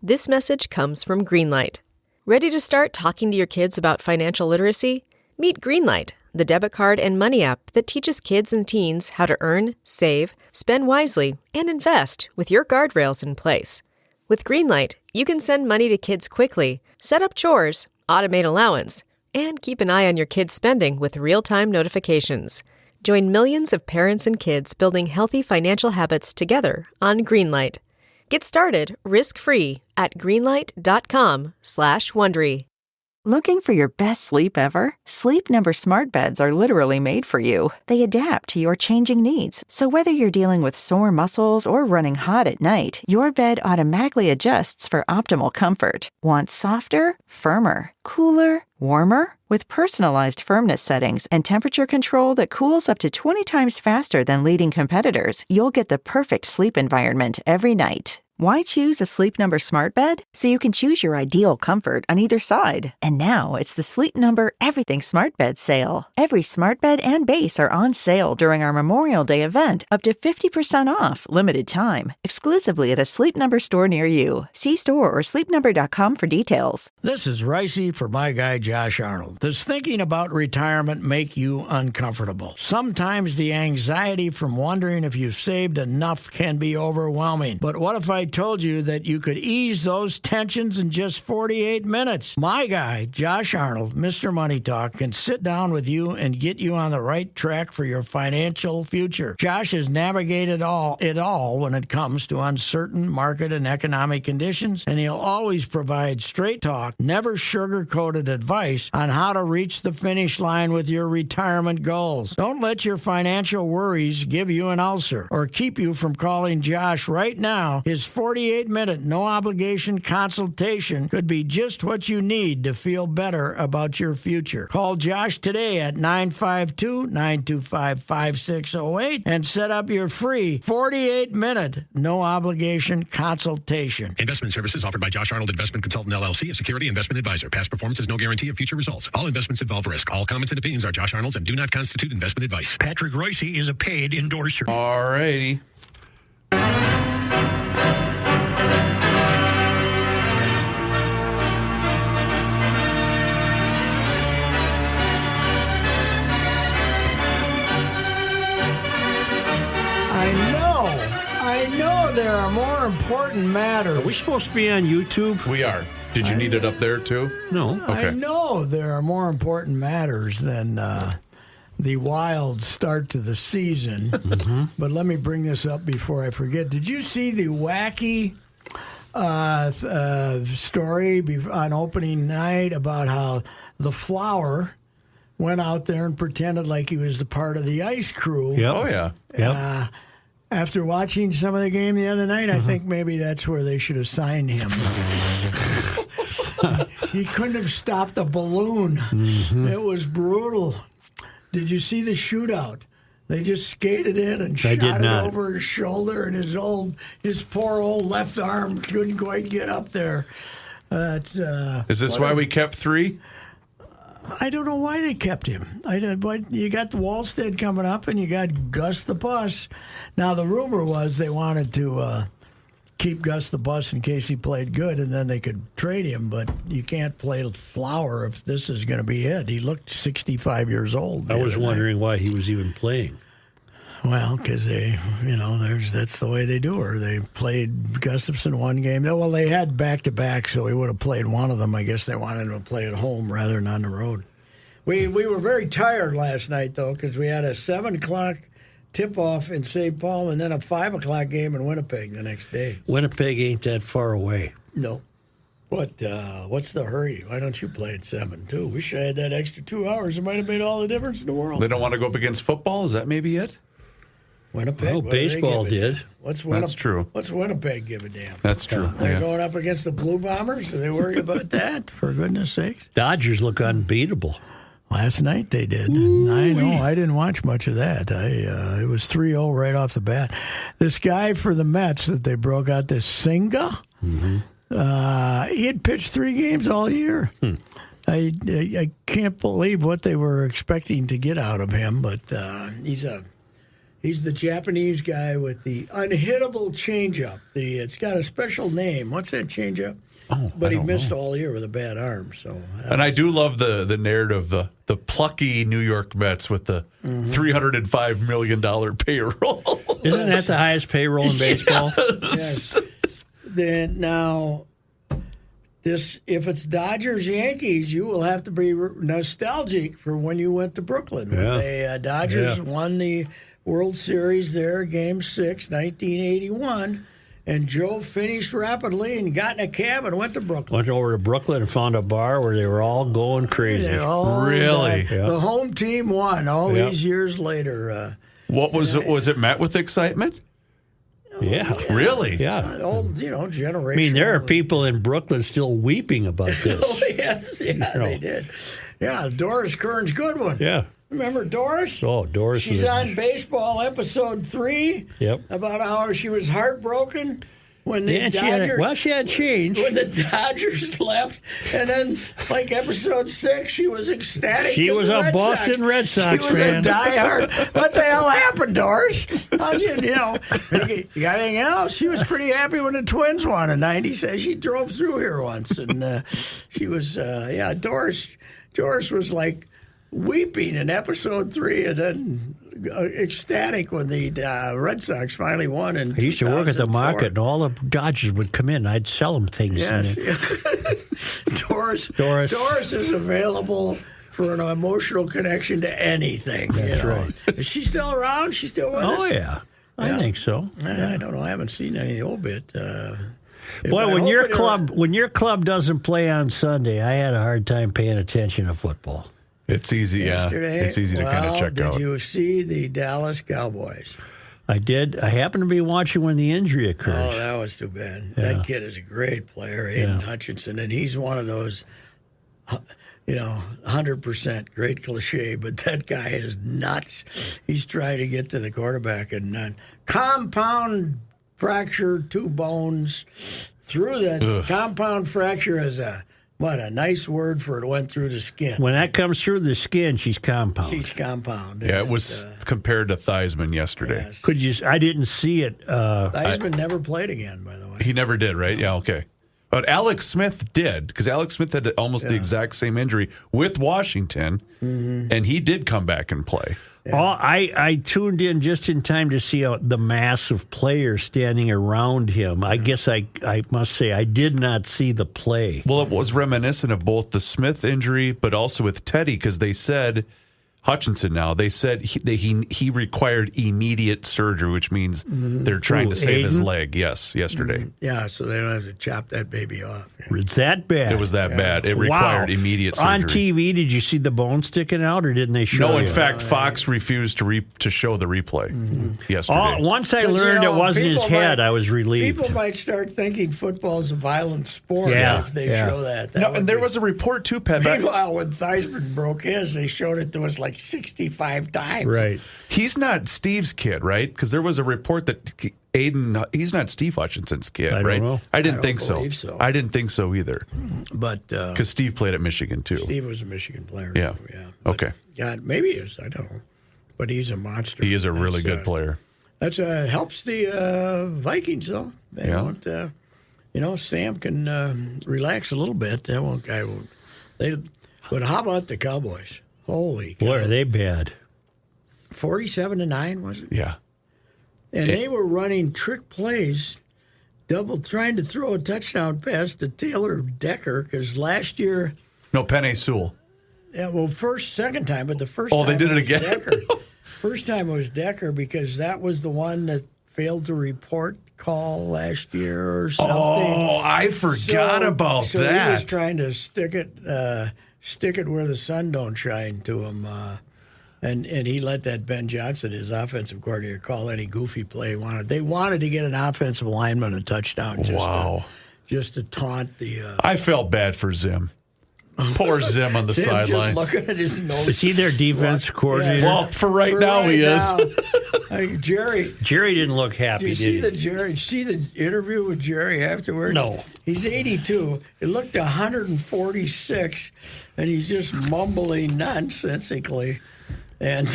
This message comes from Greenlight. Ready to start talking to your kids about financial literacy? Meet Greenlight, the debit card and money app that teaches kids and teens how to earn, save, spend wisely, and invest with your guardrails in place. With Greenlight, you can send money to kids quickly, set up chores, automate allowance, and keep an eye on your kids' spending with real-time notifications. Join millions of parents and kids building healthy financial habits together on Greenlight. Get started risk-free at greenlight.com/Wondery. Looking for your best sleep ever? Sleep Number smart beds are literally made for you. They adapt to your changing needs. So whether you're dealing with sore muscles or running hot at night, your bed automatically adjusts for optimal comfort. Want softer, firmer, cooler, warmer? With personalized firmness settings and temperature control that cools up to 20 times faster than leading competitors, you'll get the perfect sleep environment every night. Why choose a Sleep Number smart bed? So you can choose your ideal comfort on either side. And now it's the Sleep Number Everything Smart Bed sale. Every smart bed and base are on sale during our Memorial Day event, up to 50% off, limited time, exclusively at a Sleep Number store near you. See store or sleepnumber.com for details. This is Ricey for my guy Josh Arnold. Does thinking about retirement make you uncomfortable? Sometimes the anxiety from wondering if you've saved enough can be overwhelming. But what if I told you that you could ease those tensions in just 48 minutes? My guy, Josh Arnold, Mr. Money Talk, can sit down with you and get you on the right track for your financial future. Josh has navigated it all when it comes to uncertain market and economic conditions, and he'll always provide straight talk, never sugar-coated advice on how to reach the finish line with your retirement goals. Don't let your financial worries give you an ulcer or keep you from calling Josh right now. His 48-minute, no-obligation consultation could be just what you need to feel better about your future. Call Josh today at 952-925-5608 and set up your free 48-minute, no-obligation consultation. Investment services offered by Josh Arnold Investment Consultant, LLC, a security investment advisor. Past performance is no guarantee of future results. All investments involve risk. All comments and opinions are Josh Arnold's and do not constitute investment advice. Patrick Royce is a paid endorser. All righty. I know there are more important matters. Are we supposed to be on YouTube? We are. Did you need it up there too? No. Okay. I know there are more important matters than the wild start to the season. Mm-hmm. But let me bring this up before I forget. Did you see the wacky story on opening night about how the Flower went out there and pretended like he was the part of the ice crew? Yep. Oh, yeah. Yep. After watching some of the game the other night, I think maybe that's where they should have signed him. He couldn't have stopped the balloon. Mm-hmm. It was brutal. Did you see the shootout? They just skated in and shot it over his shoulder, and his poor old left arm couldn't quite get up there. Is this why we kept 3? I don't know why they kept him. But you got the Wallstead coming up, and you got Gus the Bus. Now, the rumor was they wanted to keep Gus the Bus in case he played good, and then they could trade him. But you can't play Flower if this is going to be it. He looked 65 years old. I was wondering why he was even playing. Well, because that's the way they do her. They played Gustafson one game. Well, they had back-to-back, so he would have played one of them. I guess they wanted him to play at home rather than on the road. We were very tired last night, though, because we had a 7 o'clock tip-off in St. Paul and then a 5 o'clock game in Winnipeg the next day. Winnipeg ain't that far away. No. But what's the hurry? Why don't you play at 7, too? We should have had that extra 2 hours. It might have made all the difference in the world. They don't want to go up against football? Is that maybe it? Winnipeg. Well, baseball did. That's true. What's Winnipeg give a damn? That's true. They're going up against the Blue Bombers. Are they worried about that? For goodness sakes. Dodgers look unbeatable. Last night they did. I know. I didn't watch much of that. It was 3-0 right off the bat. This guy for the Mets that they broke out, this Senga, he had pitched 3 games all year. I can't believe what they were expecting to get out of him, but he's He's the Japanese guy with the unhittable changeup. It's got a special name. What's that changeup? Oh, but I he don't missed know. all year with a bad arm. So, And I do love the narrative, the plucky New York Mets with the $305 million payroll. Isn't that the highest payroll in baseball? yes. Then now, if it's Dodgers Yankees, you will have to be nostalgic for when you went to Brooklyn. When the Dodgers won the World Series there, Game 6, 1981. And Joe finished rapidly and got in a cab and went to Brooklyn. Went over to Brooklyn and found a bar where they were all going crazy. Really? The home team won all these years later. What was it? Was it met with excitement? Yeah. Really? Yeah. Old, generation. I mean, there are people in Brooklyn still weeping about this. Oh, yes, they did. Yeah, Doris Kearns Goodwin. Yeah. Remember Doris? Oh, Doris. She's on Baseball episode 3. Yep. About how she was heartbroken when the Dodgers. She had changed. When the Dodgers left, and then like episode 6, she was ecstatic. She was a Boston Red Sox fan. She was fan. a diehard. What the hell happened, Doris? How'd you got anything else? She was pretty happy when the Twins won in '96. She drove through here once, and she was Doris was like weeping in episode 3, and then ecstatic when the Red Sox finally won. I used to work at the market, and all the Dodgers would come in. I'd sell them things. Yes. Doris is available for an emotional connection to anything. That's right. Is she still around? She's still with us? Oh, yeah. I think so. I don't know. I haven't seen any old bit. Boy, when your club doesn't play on Sunday, I had a hard time paying attention to football. It's easy, yesterday, It's easy to kind of check out. Did you see the Dallas Cowboys? I did. I happened to be watching when the injury occurred. Oh, that was too bad. Yeah. That kid is a great player, Aiden Hutchinson, and he's one of those, 100% great cliche, but that guy is nuts. He's trying to get to the quarterback and compound fracture, 2 bones through that. Compound fracture is a nice word for it went through the skin. When that comes through the skin, she's compound. She's compound. Yeah, it was compared to Theismann yesterday. Yes. I didn't see it. Theismann never played again, by the way. He never did, right? Yeah, okay. But Alex Smith did, because Alex Smith had almost the exact same injury with Washington, and he did come back and play. Yeah. I tuned in just in time to see the mass of players standing around him. I guess I must say I did not see the play. Well, it was reminiscent of both the Smith injury, but also with Teddy, because they said Hutchinson now. They said he required immediate surgery, which means they're trying to save his leg. Yes, yesterday. Yeah, so they don't have to chop that baby off. It's that bad. It was that bad. It required immediate surgery. On TV, did you see the bone sticking out, or didn't they show? No, in fact, Fox refused to show the replay yesterday. Once I learned it wasn't his head, I was relieved. People might start thinking football is a violent sport if they show that. There was a report too, Pat. Meanwhile, when Theismann broke his, they showed it to us like 65 times. Right. He's not Steve's kid, right? Because there was a report that he's not Steve Hutchinson's kid, I right? don't know. I didn't think so. I didn't think so either. But because Steve played at Michigan too. Steve was a Michigan player. Yeah. But, okay. God, maybe he is. I don't know. But he's a monster. He is a really good player. That's helps the Vikings though. They won't. Sam can relax a little bit. That one guy won't. But how about the Cowboys? Holy cow. Boy, are they bad. 47-9, was it? Yeah. And they were running trick plays, trying to throw a touchdown pass to Taylor Decker, because last year... No, Penei Sewell. Yeah, well, second time, but the first time... Oh, they did it again? Decker. First time it was Decker, because that was the one that failed to report call last year or something. Oh, I forgot about that. So he was trying to stick it where the sun don't shine to him. And he let that Ben Johnson, his offensive coordinator, call any goofy play he wanted. They wanted to get an offensive lineman a touchdown. Just to taunt the... I felt bad for Zim. Poor Zim on the sidelines. Looking at his nose. Is he their defense coordinator? Well, for right now, he is. Jerry didn't look happy, did you see the interview with Jerry afterwards? No. He's 82. He looked 146, and he's just mumbling nonsensically. And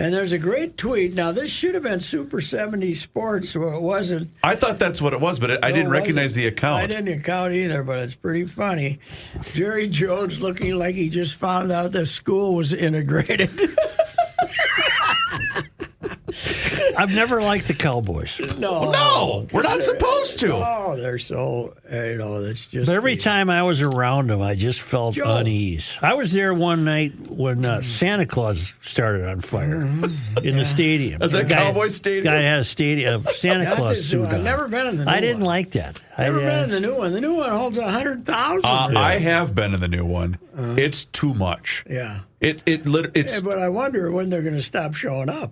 And there's a great tweet. Now, this should have been Super 70 Sports, so it wasn't. I thought that's what it was, but I didn't recognize the account. I didn't account either, but it's pretty funny. Jerry Jones looking like he just found out the school was integrated. I've never liked the Cowboys. No, we're not supposed to. Oh, they're so, that's just. But every time I was around them, I just felt unease. I was there one night when Santa Claus started on fire in the stadium. Is that Cowboy Stadium? Guy had a Santa Claus suit on. I've never been in the new one. I didn't like that. Never been in the new one. The new one holds 100,000. I have been in the new one. It's too much. Yeah. It's. But I wonder when they're going to stop showing up.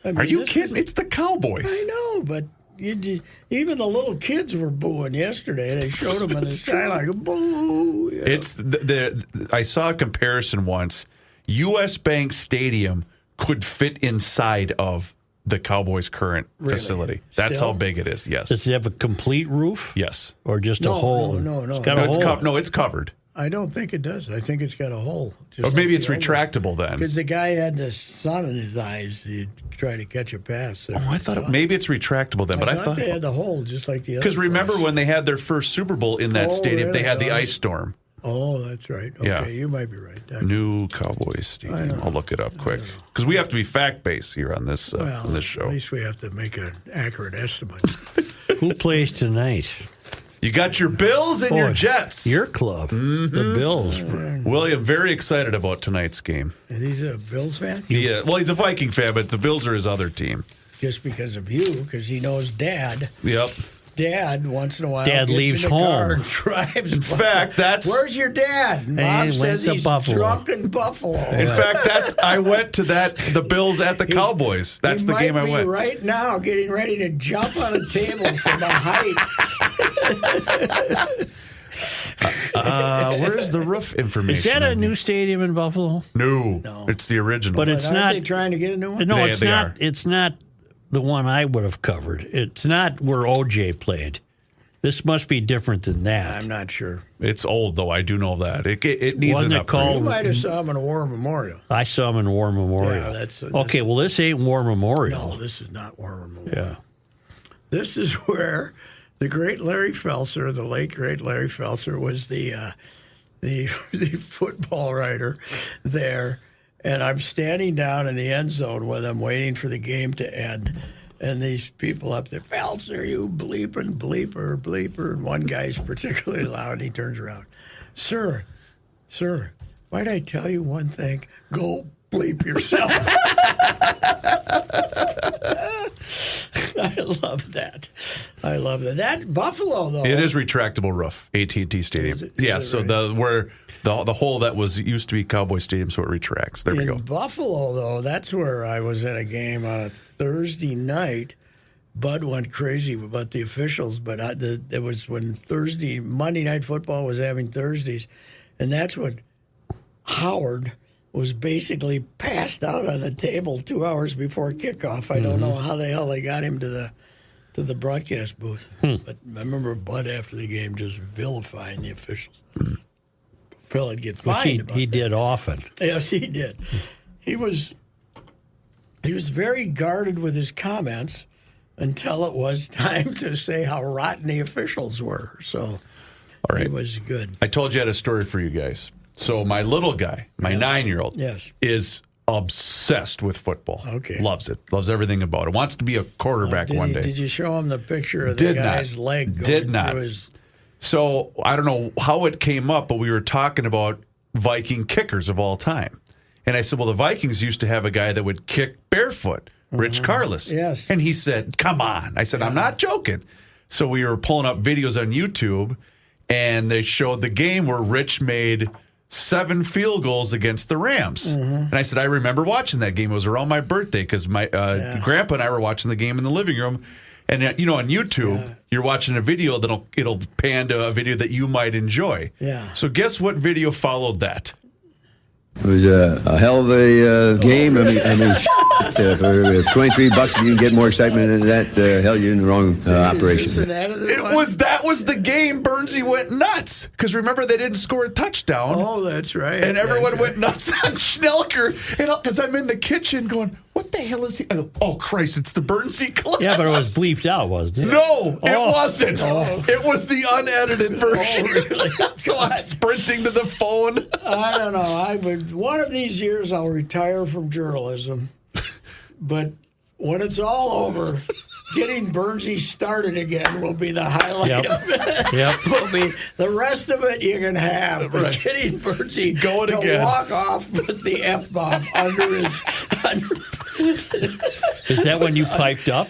I mean, Are you kidding? It's the Cowboys. I know, but even the little kids were booing yesterday. They showed them in the sideline. Boo! Yeah. It's I saw a comparison once. U.S. Bank Stadium could fit inside of the Cowboys' current facility. That's how big it is. Yes. Does it have a complete roof? Yes. Or just a hole? No. It's got a hole. It's covered. I don't think it does. I think it's got a hole. Or maybe it's retractable then. Because the guy had the sun in his eyes. He'd try to catch a pass. I thought maybe it's retractable then. But I thought they had the hole just like the other. Because remember when they had their first Super Bowl in that stadium, really? they had the ice storm. Oh, that's right. Okay, Yeah. you might be right. New Cowboys Stadium. I'll look it up quick. Because we have to be fact-based here on this show. At least we have to make an accurate estimate. Who plays tonight? You got your Bills and your Jets. Your club. The Bills. William, very excited about tonight's game. And he's a Bills fan? Yeah, well, he's a Viking fan, but the Bills are his other team. Just because of you, because he knows Dad. Yep. Dad, once in a while, Dad gets leaves in the car home. and drives. In fact, that's... Where's your dad? Mom He says went to he's Buffalo. drunk in Buffalo. In fact, I went to the Bills at the Cowboys. That's the game I went. He might be right now getting ready to jump on a table from a height. Where's the roof information? Is that a new stadium in Buffalo? No. It's the original. But it's Aren't not. they trying to get a new one? No, They it's not. are. It's not the one I would have covered. It's not where OJ played. This must be different than that. I'm not sure. It's old, though. I do know that. It needs Wasn't an it upgrade. called- You might have saw him in a war memorial. I saw him in War Memorial. Yeah, that's okay. Well, this ain't War Memorial. No, this is not war memorial. Yeah. This is where the great Larry Felser, the late great Larry Felser, was the football writer there. And I'm standing down in the end zone with him, waiting for the game to end. And these people up there, Felser, you bleeping, bleeper. And one guy's particularly loud, and he turns around. Sir, might I tell you one thing? Go bleep yourself. I love that. That Buffalo, though. It is retractable roof, AT&T Stadium. So right? the hole that used to be Cowboy Stadium, so it retracts. There we go. In Buffalo, though, that's where I was at a game on a Thursday night. Bud went crazy about the officials, but it was when Monday Night Football was having Thursdays, and that's when Howard was basically passed out on the table 2 hours before kickoff. I don't know how the hell they got him to the broadcast booth. But I remember Bud after the game just vilifying the officials. Phil would get fined about He that. did often. Yes, he did. He was very guarded with his comments until it was time to say how rotten the officials were. So it was good. I told you I had a story for you guys. So my little guy, my 9-year-old, is obsessed with football. Okay. Loves it. Loves everything about it. Wants to be a quarterback one day. Did you show him the picture of the guy's leg going through his... So I don't know how it came up, but we were talking about Viking kickers of all time. And I said, well, the Vikings used to have a guy that would kick barefoot, Rich Karlis. Yes. And he said, come on. I said, I'm not joking. So we were pulling up videos on YouTube, and they showed the game where Rich made 7 field goals against the Rams. And I said, I remember watching that game. It was around my birthday because my grandpa and I were watching the game in the living room. And, on YouTube, you're watching a video it'll pan to a video that you might enjoy. Yeah. So guess what video followed that? It was a hell of a game. I mean, For $23, you can get more excitement than that. Hell, you're in the wrong operation. That was the game. Burnsy went nuts because remember they didn't score a touchdown. Oh, that's right. And everyone went nuts on Schnelker. And because I'm in the kitchen going, what the hell is he? I go, oh, Christ, it's the Burnsy clip. Yeah, but it was bleeped out, wasn't it? No, it wasn't. It was the unedited version. Really? So I'm sprinting to the phone. I don't know. One of these years I'll retire from journalism. But when it's all over, getting Burnsy started again will be the highlight of it. Yep. Will be the rest of it you can have. But Right. getting Burnsy Going to again. walk off with the F-bomb under his... Is that when you piped up?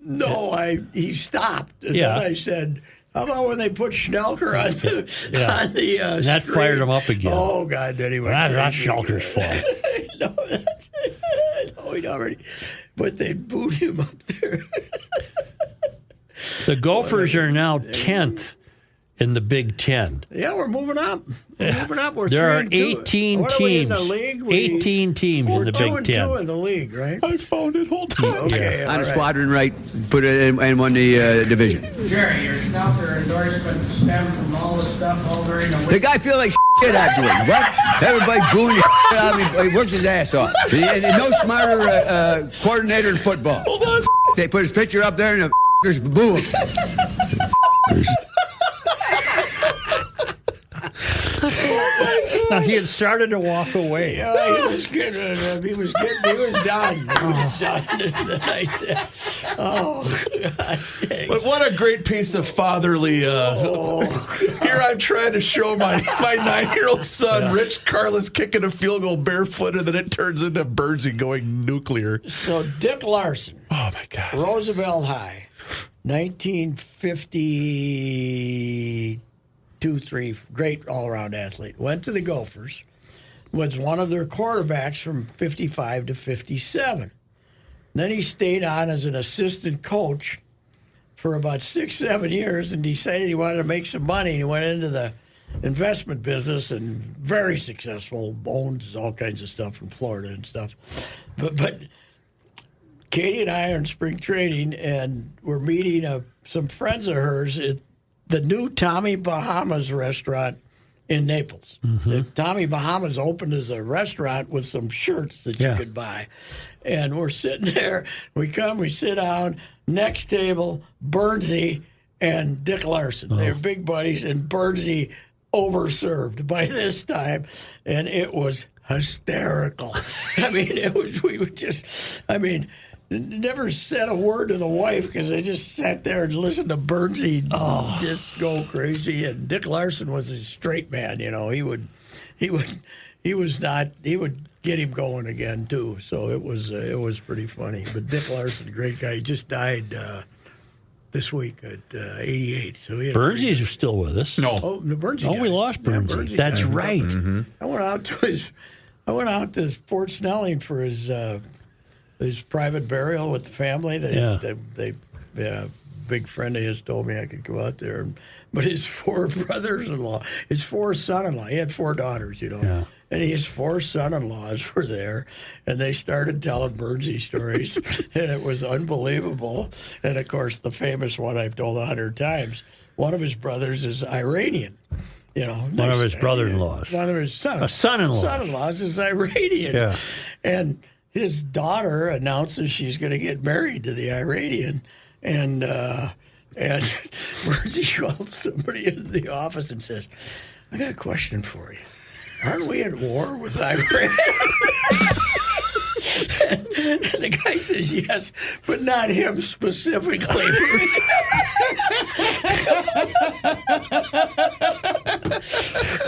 No, he stopped. And Yeah. then I said, how about when they put Schnelker on the, Yeah. on the That screen? fired him up again. Oh, God, then he went That's not crazy. Schnelker's fault. No, that's no, he'd already. But they booed him up there. The Gophers are now 10th in the Big Ten. Yeah, we're moving up. We're moving up. We're There are 3-2. 18 What are we in teams. the league? 18 teams in the Big We're 2-2 Ten. in the league, right? I found it. Hold on. Okay, all On a right. squadron right, put it in and won the division. Jerry, your Schnelker endorsement stems from all the stuff over in The guy feels like shit after it. What? Everybody booing the shit out of him. He works his ass off. And no smarter coordinator in football. Hold on. They put his picture up there and the f***ers boo him. Now, he had started to walk away. Yeah, he was getting. He was done. He was done. And then I said, "Oh, God dang." But what a great piece of fatherly. Here I'm trying to show my 9-year-old son, Rich Carlos, kicking a field goal barefoot, and then it turns into Burnsy going nuclear. So Dick Larson, Oh, my God. Roosevelt High, 1952-3, great all-around athlete. Went to the Gophers, was one of their quarterbacks from 55 to 57. Then he stayed on as an assistant coach for about 6-7 years and decided he wanted to make some money. He went into the investment business and very successful, owns all kinds of stuff from Florida and stuff. But Katie and I are in spring training, and we're meeting some friends of hers at the new Tommy Bahamas restaurant in Naples. The Tommy Bahamas opened as a restaurant with some shirts that you could buy. And we're sitting there. We sit down. Next table, Burnsy and Dick Larson. They're big buddies, and Burnsy overserved by this time, and it was hysterical. I mean, never said a word to the wife because I just sat there and listened to Burnsy just go crazy. And Dick Larson was a straight man, you know. He would get him going again too. So it was pretty funny. But Dick Larson, great guy, he just died this week at 88. So he had Burnsy's still with us. No. Oh, the Burnsy guy. we lost Yeah, Burnsy. That's guy. right. I went out to Fort Snelling for his private burial with the family. Big friend of his told me I could go out there. But his 4 brothers-in-law, his 4 son-in-law, he had 4 daughters, you know. Yeah. And his 4 son-in-laws were there, and they started telling Burnsy stories, and it was unbelievable. And, of course, the famous one I've told 100 times, one of his brothers is Iranian. You know, One of his brother-in-laws. One of his son-in-law. Son-in-laws is Iranian. Yeah. And his daughter announces she's going to get married to the Iranian, and Burnsy calls somebody into the office and says, "I got a question for you. Aren't we at war with Iran?" And the guy says, "Yes, but not him specifically."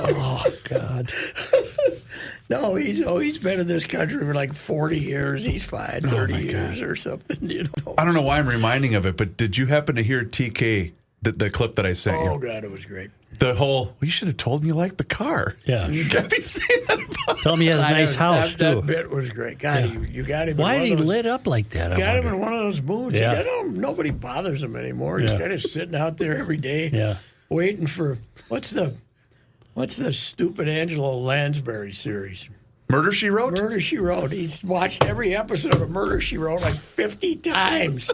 Oh, God. No, he's been in this country for like 40 years. He's fine, 30 years or something, you know. I don't know why I'm reminding of it, but did you happen to hear TK, the clip that I sent you? Oh, God, it was great. The whole, well, you should have told me you liked the car. Yeah. You can't be saying that about Tell me he has a nice house, that too. bit was great. God, you got him. Why in did he one of those- lit up like that? I Got him wonder? in one of those moods. Yeah. Nobody bothers him anymore. He's Yeah. kind of sitting out there every day, Yeah. waiting for what's the stupid Angelo Lansbury series? Murder, She Wrote? Murder, She Wrote. He's watched every episode of Murder, She Wrote like 50 times.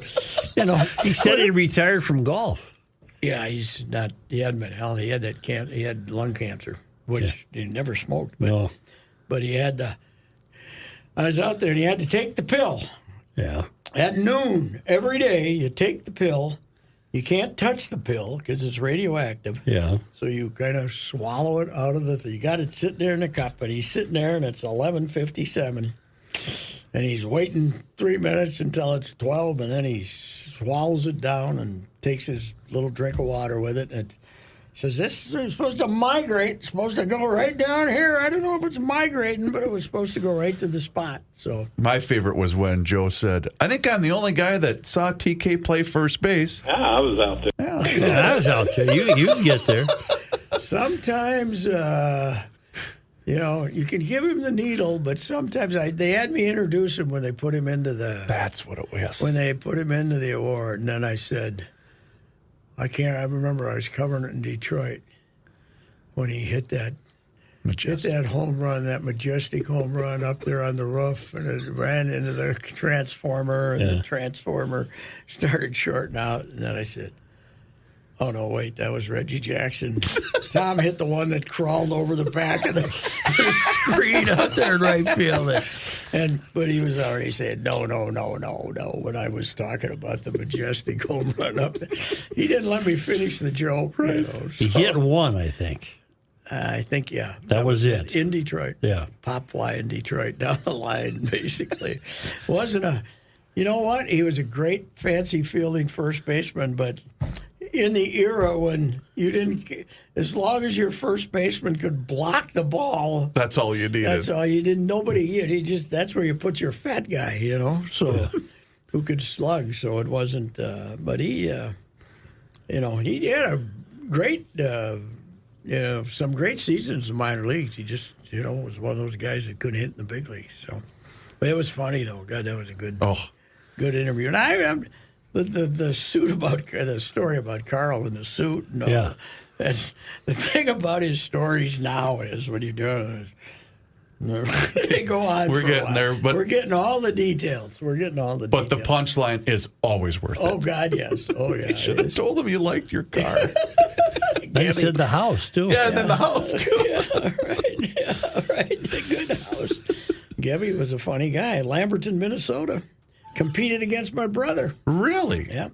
You know, He said he retired from golf. yeah, he's not. He hadn't been hell. He had he had lung cancer, which he never smoked. But, No. but he had the. I was out there and he had to take the pill Yeah. at noon every day. You take the pill. You can't touch the pill because it's radioactive. Yeah. So you kind of swallow it out of the. You got it sitting there in a cup, and he's sitting there, and it's 11:57, and he's waiting 3 minutes until it's 12, and then he swallows it down and takes his little drink of water with it, and says, "This is supposed to migrate. It's supposed to go right down here. I don't know if it's migrating, but it was supposed to go right to the spot." So My favorite was when Joe said, I think I'm the only guy that saw TK play first base. Yeah, I was out there. Yeah, I was out there. You can get there. sometimes. You know, you can give him the needle, but sometimes they had me introduce him when they put him into the. That's what it was. When they put him into the award, and then I said, I remember I was covering it in Detroit when he hit that home run, that majestic home run up there on the roof, and it ran into the transformer, and the transformer started shorting out, and then I said, oh, no, wait, that was Reggie Jackson. Tom hit the one that crawled over the back of the screen out there in right field. But he was already saying, no, when I was talking about the majestic home run up there. He didn't let me finish the joke. Right. You know, He hit one, I think. I think, yeah. That was it. In Detroit. Yeah. Pop fly in Detroit, down the line, basically. You know what? He was a great fancy fielding first baseman, but in the era when you didn't, as long as your first baseman could block the ball, That's all you needed. that's all you didn't. That's where you put your fat guy, you know, so who could slug. So it wasn't. But he had a great, some great seasons in minor leagues. He just, was one of those guys that couldn't hit in the big leagues. So, but it was funny though. God, that was a good interview. And the suit the story about Carl in the suit. And all that. The thing about his stories now is when you do it, they go on. We're for getting a while. there, but we're getting all the details. But the punchline is always worth it. Oh God, yes. Oh yeah. You should have told him you liked your car. They said the house, too. Yeah, and then the house, too. Right. The good house. Gabby was a funny guy. Lamberton, Minnesota. Competed against my brother. Really? Yeah.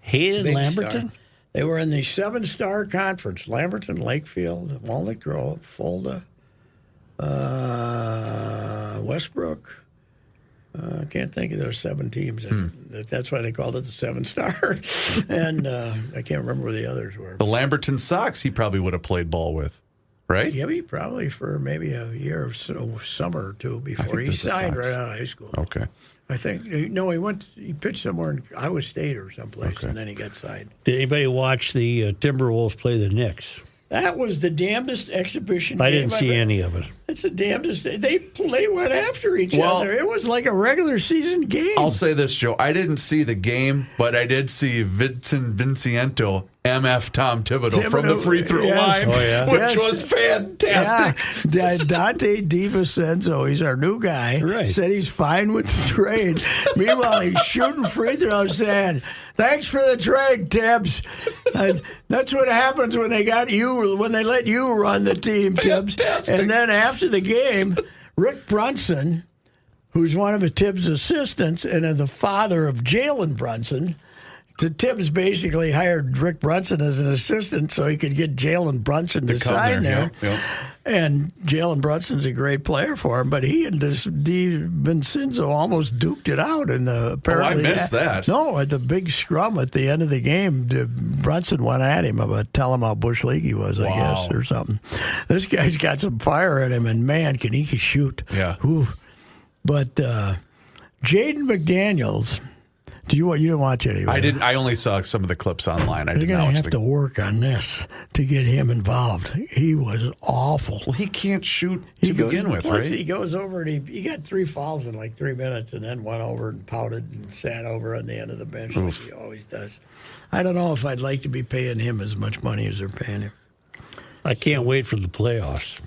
Hated Big Lamberton? star. They were in the 7-star conference. Lamberton, Lakefield, Walnut Grove, Fulda, Westbrook. I can't think of those 7 teams. That's why they called it the 7-star. And I can't remember where the others were. The Lamberton Sox he probably would have played ball with, right? Gibby probably for maybe a year or so, summer or two before he signed right out of high school. Okay. I think, he pitched somewhere in Iowa State or someplace, and then he got signed. Did anybody watch the Timberwolves play the Knicks? That was the damnedest exhibition I game didn't see any of it. It's the damnedest. They went after each other. It was like a regular season game. I'll say this, Joe. I didn't see the game, but I did see Vincent Vinciento, MF Tom Thibodeau from the free throw line, which was fantastic. Yeah. Dante DiVincenzo, he's our new guy, said he's fine with the trade. Meanwhile, he's shooting free throws saying, thanks for the trade, Tibbs. That's what happens when they let you run the team, Tibbs. And then after the game, Rick Brunson, who's one of Tibbs' assistants and the father of Jalen Brunson, Tibbs basically hired Rick Brunson as an assistant so he could get Jalen Brunson to sign there. Yep. And Jalen Brunson's a great player for him, but he and DiVincenzo almost duked it out. And apparently, I missed that. No, at the big scrum at the end of the game, Brunson went at him about tell him how bush league he was, I guess, or something. This guy's got some fire in him, and man, can he shoot. Yeah. Whew. But Jaden McDaniels. You didn't watch any of it? I didn't. I only saw some of the clips online. You're going to have to work on this to get him involved. He was awful. Well, he can't shoot to begin with, right? He goes over and he got 3 fouls in like 3 minutes and then went over and pouted and sat over on the end of the bench like he always does. I don't know if I'd like to be paying him as much money as they're paying him. I can't wait for the playoffs.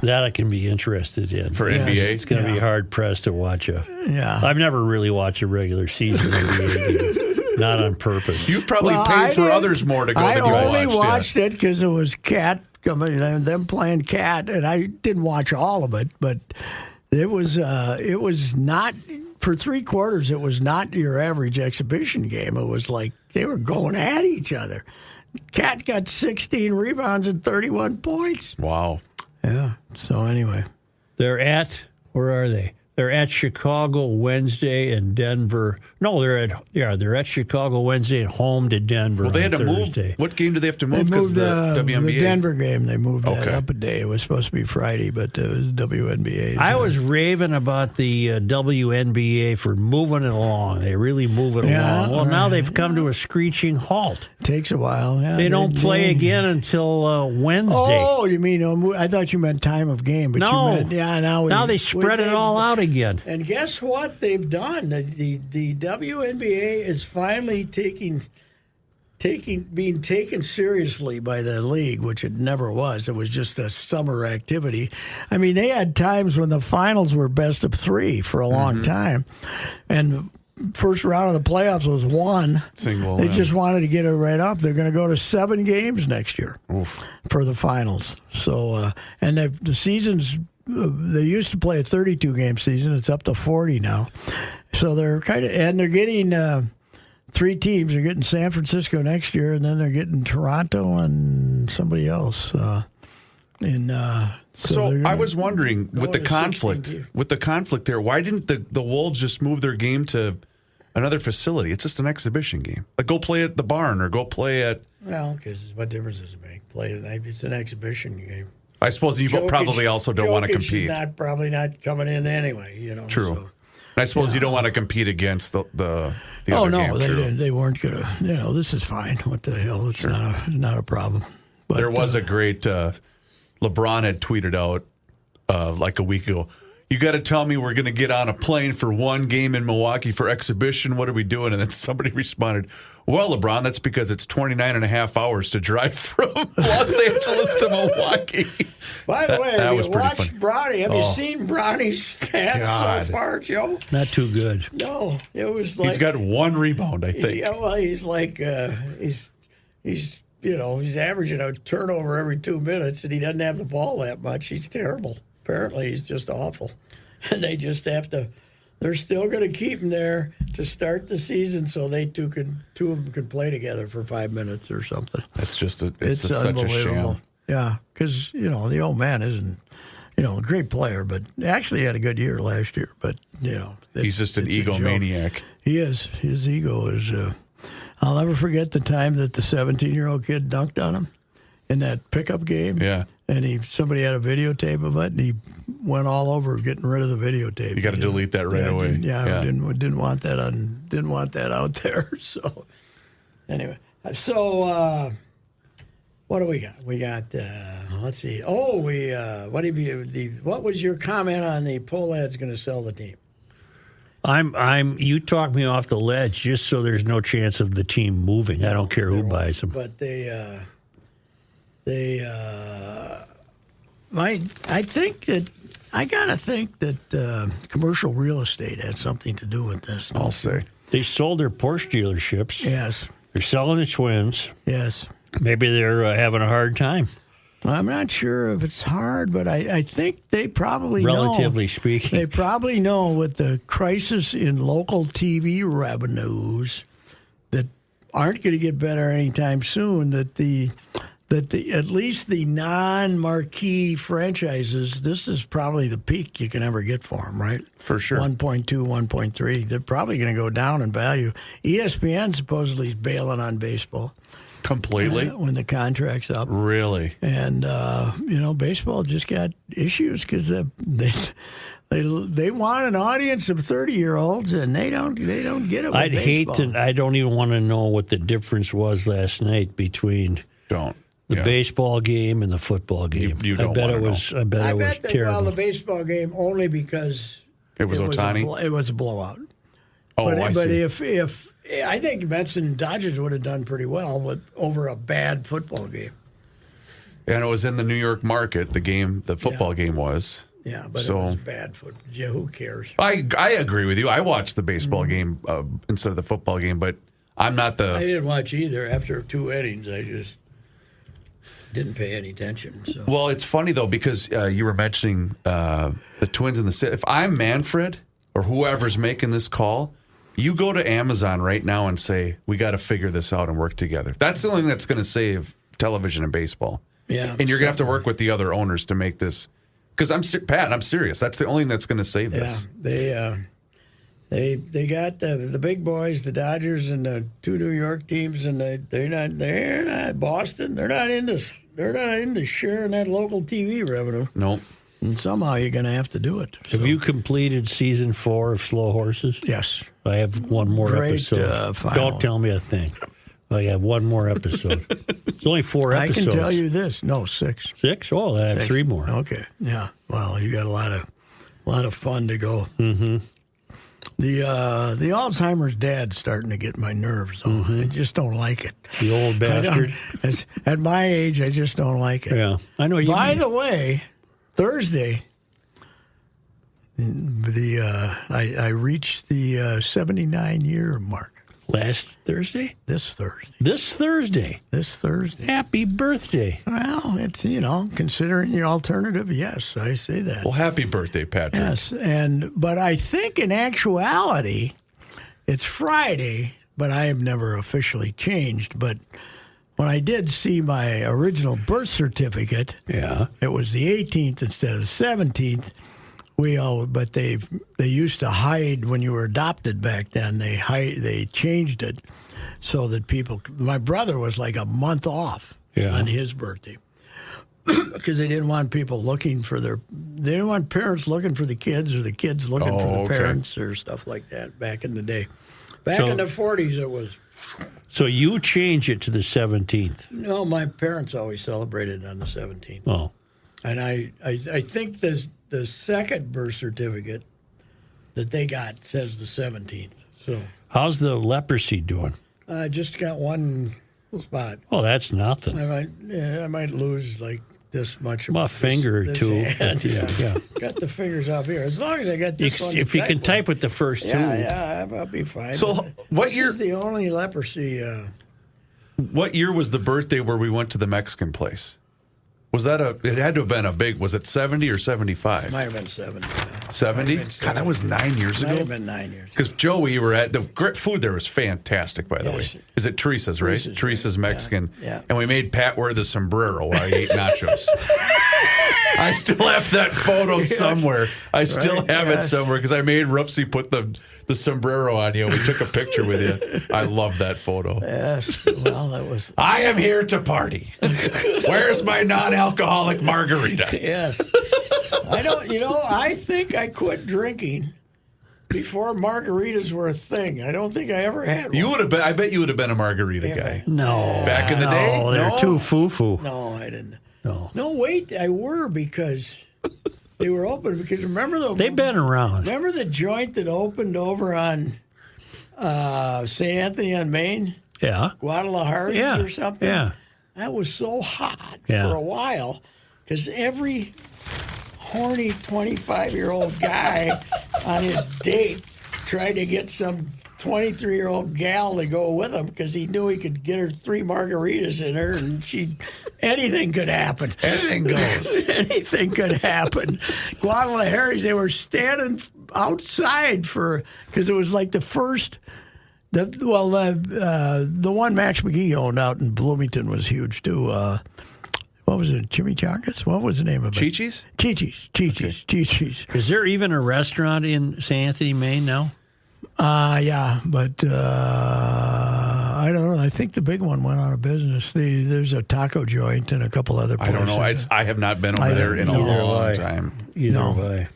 That I can be interested in. For NBA? It's going to be hard pressed to watch Yeah. I've never really watched a regular season NBA game. Not on purpose. You've probably paid for others more to go than you watched. I only watched it because it was Cat coming and them playing Cat, and I didn't watch all of it, but it was not for 3 quarters. It was not your average exhibition game. It was like they were going at each other. Cat got 16 rebounds and 31 points. Wow. Yeah. So anyway, Where are they? They're at Chicago Wednesday and Denver. No, they're at Chicago Wednesday and home to Denver. Well, they had on to Thursday. move. What game did they have to they move? Because moved the WNBA. the Denver game. They moved that Okay. up a day. It was supposed to be Friday, but it was WNBA. I was raving about the WNBA for moving it along. They really move it Yeah, along. Well, now right. they've come to a screeching halt. Takes a while. Yeah, They don't play again until Wednesday. Oh, you mean? I thought you meant time of game, but No. you meant Now they spread it all out again. And guess what they've done? The WNBA is finally being taken seriously by the league, which it never was. It was just a summer activity. I mean, they had times when the finals were best of 3 for a long time, and first round of the playoffs was 1. Single. They just wanted to get it right up. They're going to go to 7 games next year Oof. for the finals. So, and the seasons. They used to play a 32-game season. It's up to 40 now. So they're they're getting 3 teams. They're getting San Francisco next year, and then they're getting Toronto and somebody else. So I was wondering, with the conflict there, why didn't the Wolves just move their game to another facility? It's just an exhibition game. Like, go play at the barn or go play at... Well, because what difference does it make? Play tonight. It's an exhibition game. I suppose you probably also don't want to compete. Jokic is probably not coming in anyway. True. So. And I suppose you don't want to compete against the other Oh no, game. they True. didn't. They weren't gonna. This is fine. What the hell? It's not a problem. But There was a great LeBron had tweeted out like a week ago. You got to tell me we're going to get on a plane for one game in Milwaukee for exhibition. What are we doing? And then somebody responded, well, LeBron, that's because it's 29 and a half hours to drive from Los Angeles to Milwaukee. By the way, that have was you pretty watched funny. Brownie? Have you seen Brownie's stats God. so far, Joe? Not too good. No, it was like He's got 1 rebound, I think. Yeah, well, he's like he's averaging a turnover every 2 minutes, and he doesn't have the ball that much. He's terrible. Apparently, he's just awful, and they just have to. They're still going to keep him there to start the season, so they two of them can play together for 5 minutes or something. It's just such a unbelievable. sham. Yeah, because the old man isn't a great player, but actually had a good year last year. But He's just an it's a joke. egomaniac. He is. His ego is. I'll never forget the time that the 17-year-old kid dunked on him in that pickup game. Yeah. And somebody had a videotape of it, and he went all over getting rid of the videotape. You got to delete that right away. Didn't want that out there. So anyway, what do we got? We got let's see. Oh, what was your comment on the Polad's going to sell the team? You talked me off the ledge just so there's no chance of the team moving. I don't care who buys them. But I gotta think that commercial real estate had something to do with this. I'll say. They sold their Porsche dealerships. Yes. They're selling the Twins. Yes. Maybe they're having a hard time. I'm not sure if it's hard, but I think they probably Relatively speaking. They probably know with the crisis in local TV revenues that aren't going to get better anytime soon, that at least the non-marquee franchises, this is probably the peak you can ever get for them, right? For sure. 1.2, 1.3. They're probably going to go down in value. ESPN supposedly is bailing on baseball. Completely? When the contract's up. Really? And, baseball just got issues because they want an audience of 30-year-olds, and they don't get it with I'd hate baseball. to. I don't even want to know what the difference was last night between the baseball game and the football game. You don't I bet wanna it was. know. I bet I it was bet they terrible. won the baseball game only because It was Ohtani? It was a blowout. Oh, But I see. if I think Mets and Dodgers would have done pretty well over a bad football game. And it was in the New York market, the football game was. Yeah, but So- it was bad foot. Yeah, who cares? I agree with you. I watched the baseball game instead of the football game, but I'm not I the. didn't watch either. After 2 innings, I just didn't pay any attention. So. Well, it's funny, though, because you were mentioning the Twins in the city. If I'm Manfred or whoever's making this call, you go to Amazon right now and say, we got to figure this out and work together. That's the only thing that's going to save television and baseball. Yeah, And you're going to have to work with the other owners to make this. Because Pat, I'm serious. That's the only thing that's going to save this. They got the big boys, the Dodgers and the 2 New York teams, and they're not Boston. They're not into sharing that local TV revenue. Nope. And somehow you're going to have to do it. Have you completed season 4 of Slow Horses? Yes. I have one more Great, episode. final. Don't tell me a thing. I have one more episode. It's only 4 I episodes. can tell you this. No, 6. 6? Oh, I have 3 more. Okay. Yeah. Well, you got a lot of fun to go. Mm-hmm. The Alzheimer's dad's starting to get my nerves. Though. I just don't like it. The old bastard. At my age, I just don't like it. Yeah, I know you. By the way, Thursday, I reached the 79-year mark. Last Thursday? This Thursday. This Thursday. Happy birthday. Well, it's, considering the alternative, yes, I say that. Well, happy birthday, Patrick. Yes, but I think in actuality, it's Friday, but I have never officially changed. But when I did see my original birth certificate, Yeah. it was the 18th instead of the 17th. But they used to hide when you were adopted back then. They changed it so that people. My brother was like a month off on his birthday because they didn't want people looking for They didn't want parents looking for the kids or the kids looking for the parents or stuff like that back in the day. Back in the 40s, it was. So you change it to the 17th. No, my parents always celebrated on the 17th. Oh. And I think the second birth certificate that they got says the 17th. So How's the leprosy doing? I just got one spot. Oh, that's nothing. I might lose like this much. A finger or this two. hand. Yeah. Got the fingers off here. As long as I got this one. If you can type with the first 2. Yeah, I'll be fine. So, what year? This is the only leprosy. What year was the birthday where we went to the Mexican place? Was that it had to have been a big, was it 70 or 75? Might have been 70. 70? God, that was 9 years Might ago. have been 9 years. Because Joe, we were at the food there was fantastic, by the Yes. way. Is it Teresa's, right? Teresa's, Teresa's right. Mexican. Yeah. And we made Pat wear the sombrero while he ate nachos. I still have that photo somewhere. I still Right, have it yes. somewhere because I made Rupsy put the sombrero on you. We took a picture with you. I love that photo. Yes. Well, that was. I am here to party. Where's my non-alcoholic margarita? Yes. I think I quit drinking before margaritas were a thing. I don't think I ever had one. You would have been. I bet you would have been a margarita guy. No. Back in the day? No, they're No. too foo-foo. No, I didn't. No. No, wait, I were because they were open. Because remember They've been around. Remember the joint that opened over on St. Anthony on Main? Yeah. Guadalajara or something? Yeah. That was so hot Yeah. for a while because every horny 25-year-old guy on his date tried to get some 23-year-old gal to go with him because he knew he could get her 3 margaritas in her and anything could happen. Anything goes. Anything could happen. Guadalajara, they were standing outside because it was like the first. The one Max McGee owned out in Bloomington was huge too. What was it? Chimichangas? What was the name of it? Chi-Chi's? Chi-Chi's. Is there even a restaurant in St. Anthony, Maine now? Yeah, but I don't know. I think the big one went out of business. There's a taco joint and a couple other places. I don't know. I have not been over there in a long time. Either way.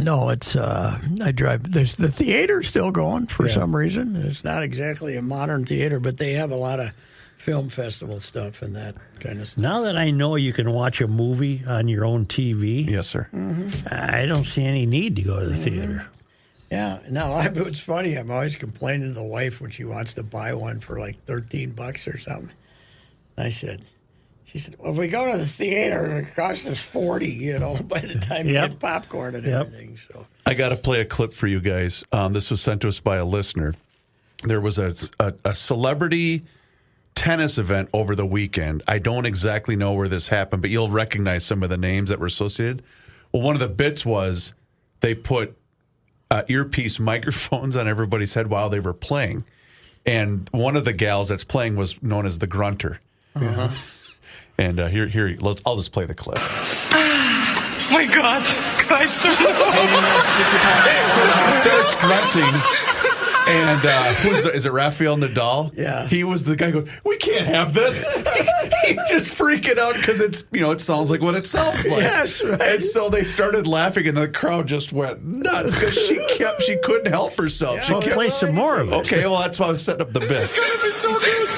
No, it's I drive. The theater's still going for some reason. It's not exactly a modern theater, but they have a lot of film festival stuff and that kind of stuff. Now that I know you can watch a movie on your own TV, Yes, sir. I don't see any need to go to the theater. Yeah. No, it's funny. I'm always complaining to the wife when she wants to buy one for like $13 or something. I said, She said, well, if we go to the theater, it costs us $40, by the time you get popcorn and everything. So I got to play a clip for you guys. This was sent to us by a listener. There was a celebrity tennis event over the weekend. I don't exactly know where this happened, but you'll recognize some of the names that were associated. Well, one of the bits was they put earpiece microphones on everybody's head while they were playing. And one of the gals that's playing was known as the grunter. Uh-huh. And here, I'll just play the clip. My God, Christ. So she starts grunting. And is it Rafael Nadal? Yeah. He was the guy going, we can't have this. He's just freaking out because it sounds like what it sounds like. Yes, right. And so they started laughing and the crowd just went nuts because she couldn't help herself. She I'll kept, play some more of it. Okay, well, that's why I was setting up the bit. It's going to be so good.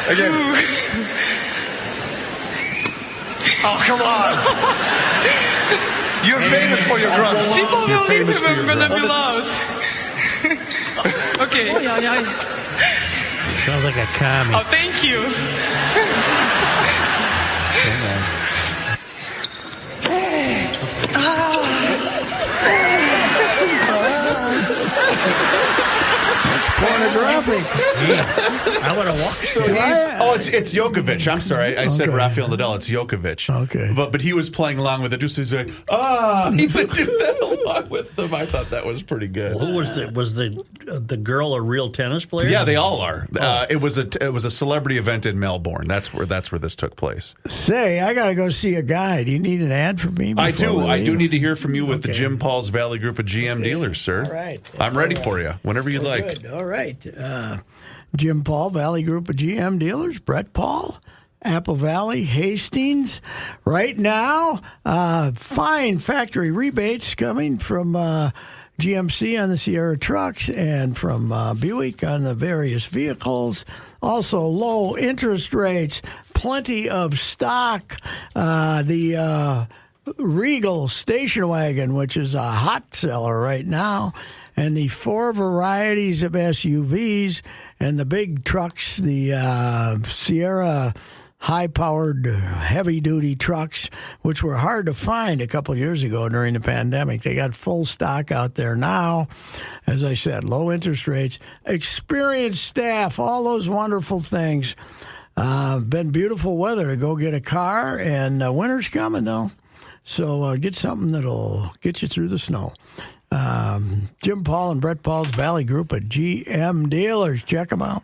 Again. Oh, come on. You're famous for your grunts. People will leave if I'm going to be loud. Okay. Sounds like a commie. Oh, thank you. pornographic. I want to watch. So it's Djokovic. I'm sorry, I said Rafael Nadal. It's Djokovic. Okay, but he was playing along with it. Just he's like, he would do that along with them. I thought that was pretty good. Well, who was the girl a real tennis player? Yeah, they all are. It was a celebrity event in Melbourne. That's where this took place. Say, I got to go see a guy. Do you need an ad from me? I do need to hear from you with the Jim Paul's Valley Group of GM dealers, sir. All right. I'm ready for you whenever you'd like. Good. All right. Jim Paul, Valley Group of GM dealers. Brett Paul, Apple Valley, Hastings. Right now, fine factory rebates coming from GMC on the Sierra trucks and from Buick on the various vehicles. Also, low interest rates, plenty of stock. The Regal station wagon, which is a hot seller right now, and the 4 varieties of SUVs and the big trucks, the Sierra high-powered, heavy-duty trucks, which were hard to find a couple of years ago during the pandemic. They got full stock out there now. As I said, low interest rates, experienced staff, all those wonderful things. Been beautiful weather to go get a car, and winter's coming, though. So get something that'll get you through the snow. Jim Paul and Brett Paul's Valley Group of GM dealers. Check them out.